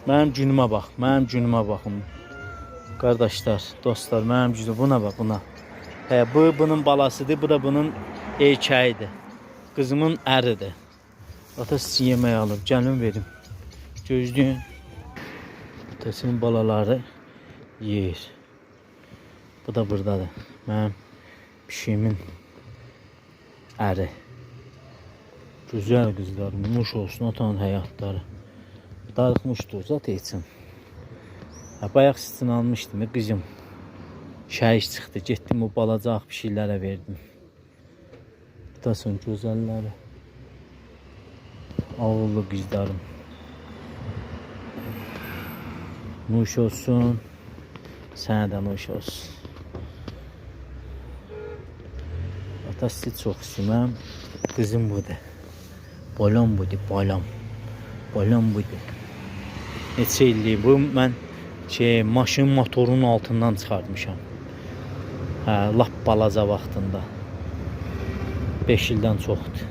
Mənim günümə bax, mənim günümə baxın. Qardaşlar, dostlar, mənim günüm buna bax, buna. Bu bunun balasıdır, bu da bunun erkəyidir. Qızımın əridir. Ata sizi yemək alıb, gəlin verim. Gözləyin. Atasının balaları yeyir. Bu da buradadır. Mənim pişiyimin əri. Güzel qızlarım, nuş olsun atanın həyatları. Darıxmışdır zaten için. Bayaq sizin almışdım qızım. Şəhid çıxdı, getdim o balacaq bir şeylərə verdim. Bu da son gözəlləri. Ağıllı qızlarım. Nuş olsun. Sənə də nuş olsun. Ata sizi çox istəyirəm. Qızım budur. Balam budur, balam. Balam budur. Neçə illik bu mən maşın motorunun altından çıxartmışam. Lap balaca vaxtında. 5 ildən çoxdur.